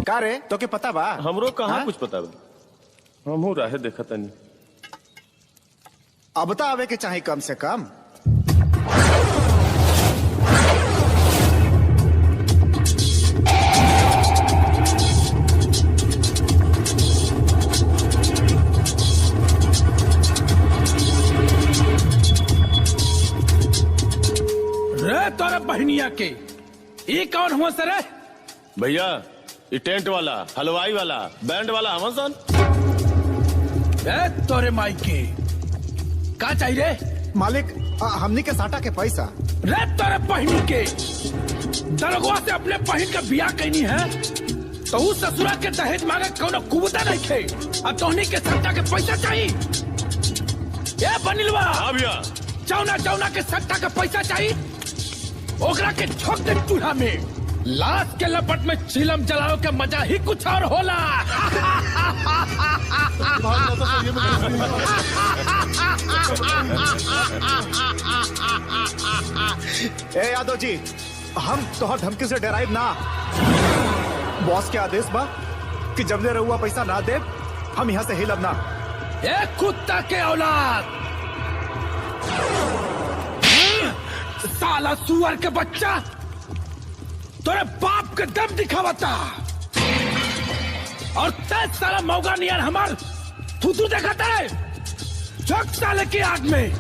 का रे तो के पता बा? हमरो कहाँ कुछ पता बा। हमहू राहे देखा तनी। अब तो आवे के चाहे कम से कम। रे तोरे बहनिया के ये कौन हुआ सर? भैया ये टेंट वाला, हलवाई वाला, बैंड वाला हमन सन। रे तोरे माई के का चाहिए रे? मालिक हमनी के साटा के पैसा। रे तोरे बहनी के दरगवा से अपने बहन का बियाह कैनी है तो उस ससुरा के दहेज मांगे कोनो कुबता नहीं थे। अब तोहनी के सट्टा के पैसा चाहिए। ये बनिलवा हाँ भैया, चौना के सट्टा का पैसा चाहिए। ओकरा के झोंक दे चूल्हा में। लाश के लपट में चिलम जलाओ के मजा ही कुछ और होला। ए यादव जी, हम तोहर धमकी से डराइब ना। बॉस के आदेश बा कि जब ले रहुआ पैसा ना दे हम यहाँ से हिलब ना। ए कुत्ता के औलाद, साला सुअर के बच्चा, तोरे बाप के दम दिखावता और तेज साला मौगा नियर हमार थुथु देखता है। झक साले की आग में।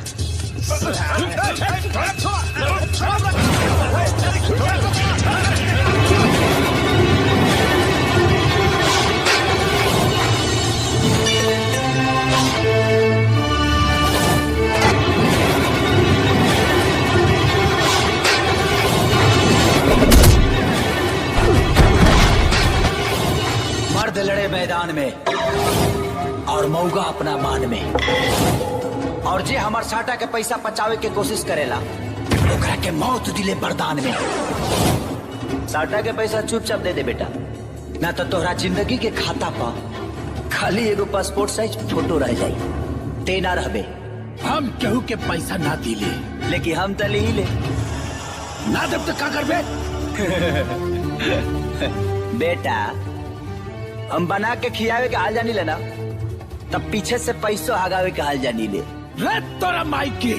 मर्द लड़े मैदान में और मौगा अपना मान में। और जे हमार साटा के पैसा पचावे के कोशिश करेला ओकरा के मौत दिले बरदान में। साटा के पैसा चुपचाप दे दे बेटा, ना तो तोहरा जिंदगी के खाता पा खाली एगो पासपोर्ट साइज फोटो रह जाई। ते ना रहबे। हम केहू के पैसा ना दिले, लेकिन हम तो ले ही ले। ना देव तो का करबे? बेटा हम बना के खियावे के हाल जानी लेना, तब पीछे से पैसों हगावे के हाल जानी ले। रे तोरा माई की,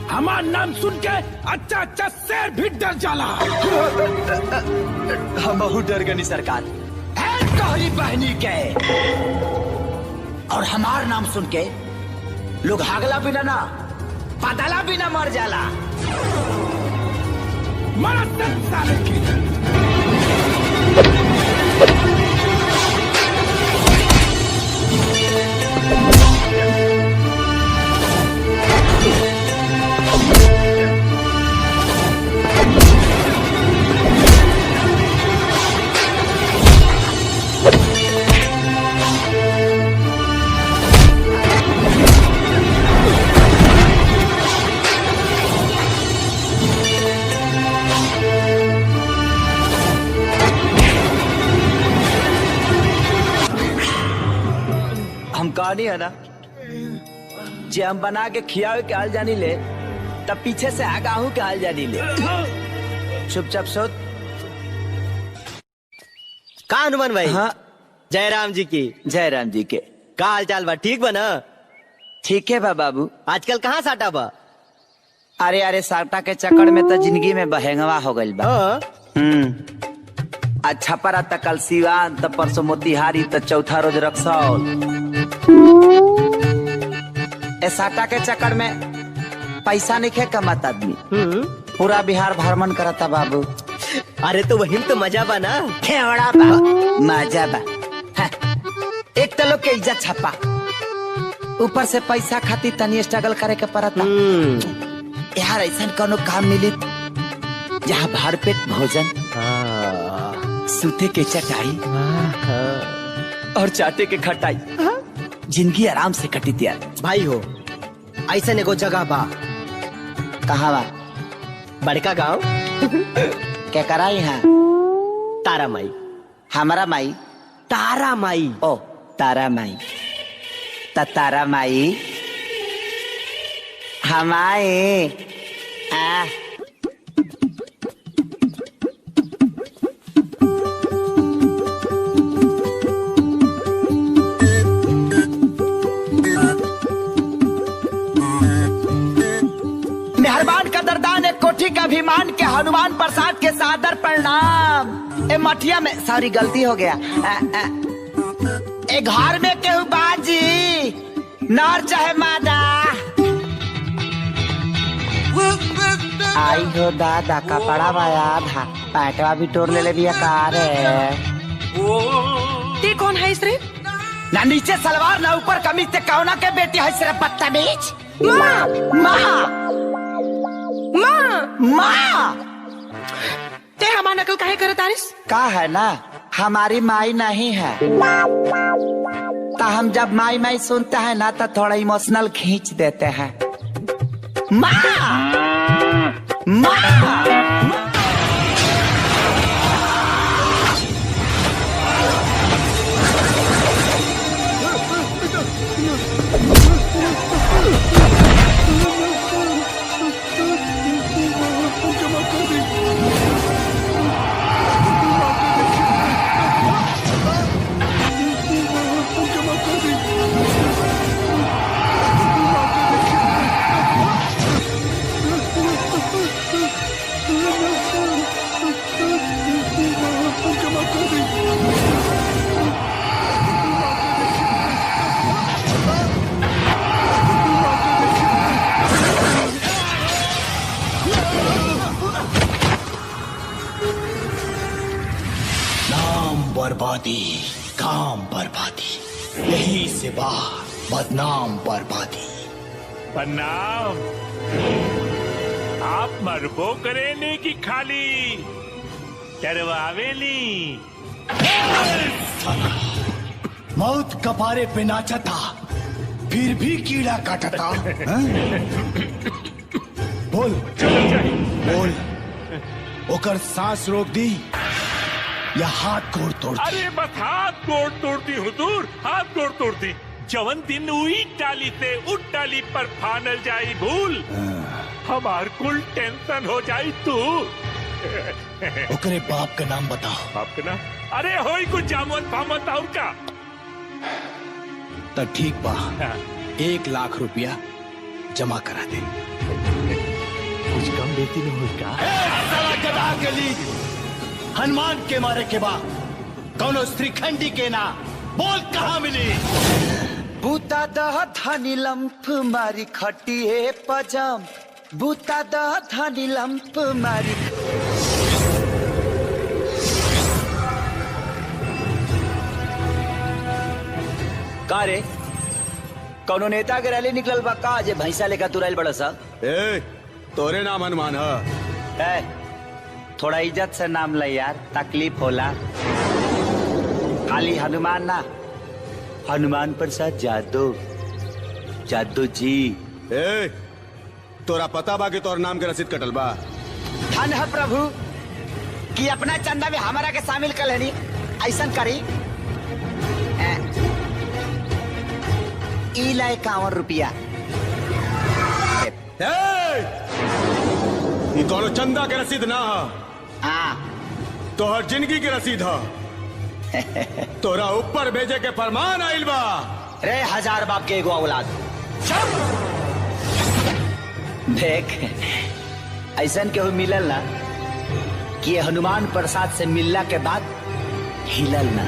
हमार नाम सुन के अच्छा शेर भी डर जाला। हम बहुत डर गनी सरकार। तोहरी बहनी के और हमार नाम सुन के लोग हागला बिना ना पताला बिना मर जाला। मरा 10 साल की। हम कहानी है ना, जे हम बना के खियावे के हाल जानी ले, तब पीछे से आगाहू के हाल जानी ले। चुपचाप सोच। का हनुमान भाई? हाँ जयराम जी की। जयराम जी के का हाल चाल बा? ठीक बा ना? ठीक है बा बाबू। आजकल कहाँ साटा बा? अरे अरे साटा के चक्कर में तो जिंदगी में बहेंगवा हो गई बा। हाँ? अच्छा परा त कल सिवान, त परसों मोतिहारी, त चौथा रोज रक्सौल। ए साटा के चक्कर में पैसा नहीं खे कमाता आदमी। पूरा बिहार भ्रमण करता बाबू। अरे तो वही तो मजा बा ना। खेवड़ा बा मजा बा। हाँ। एक तो लोग के इज्जत छपा, ऊपर से पैसा खातिर तनी स्ट्रगल करे के पड़ता। यार ऐसा कोनो काम मिली जहाँ भरपेट भोजन, सूते के चटाई और चाटे के खटाई, जिंदगी आराम से कटी यार। भाई हो ऐसा एगो जगह बा। कहाँ बा? बड़का गांव। क्या कराई है? तारा माई। हमारा माई? तारा माई। ओ तारा माई। तारा माई हमारे स्वाभिमान के हनुमान प्रसाद के सादर प्रणाम। ए मठिया में सॉरी गलती हो गया। ए घर में केहू बाजी नर चाहे मादा। आई हो दादा कपड़ा बाया था पैटवा भी तोड़ ले बिया कार है। ते कौन है इस रे? ना नीचे सलवार ना ऊपर कमीज ते कौना के बेटी है सिर्फ बदतमीज। माँ माँ माँ माँ ते हमारा नकल काहे करत आरिस? का है ना हमारी माई नहीं है तो हम जब माई माई सुनते हैं ना तो थोड़ा इमोशनल खींच देते हैं। माँ माँ बर्बादी काम बर्बादी यही से बाहर बदनाम बर्बादी। प्रणाम। आप मरबो करेने की खाली करवावेली। मौत कपारे पे नाचा था फिर भी कीड़ा काटा था। बोल बोल ओकर सांस रोक दी या हाथ गोड़ तोड़ दी? अरे बस हाथ गोड़ तोड़ती हुजूर, हाथ गोड़ तोड़ती। जवन दिन हुई टाली से उठ टाली पर फानल जाई भूल हमार कुल टेंशन हो जाई तू। ओकरे बाप का नाम बताओ। बाप का नाम? अरे होई कुछ जामन फामत और का। तो ठीक बा 1 लाख रुपया जमा करा दे। कुछ कम देती नहीं हुई का? साला गधा गली हनुमान के मारे के बाद कौनो श्रीखंडी के ना बोल कहाँ मिली? बूता दह धनी लंफ मारी खटिए पजम बूता दह धनी लंफ मारी। का रे कौनो नेता के रैली निकलल बा का जे भैंसा लेकर तुरैल बड़ा सा? ए तोरे नाम हनुमान है? थोड़ा इज्जत से नाम ले यार तकलीफ होला। खाली हनुमान ना हनुमान प्रसाद जादव जादव जी। ए तोरा पता बा कि तोर नाम के रसीद कटल बा? धन है प्रभु कि अपना चंदा में हमारा के शामिल कर लेनी। ऐसा करी ई लाए 51 रुपया। ये कौनो चंदा के रसीद ना है, तोहर जिंदगी के रसीद है। तोरा ऊपर भेजे के फरमान आइल बा। रे 1000 बाप के एगो औलाद। देख ऐसा केहू मिलल ना कि हनुमान प्रसाद से मिलला के बाद हिलल ना।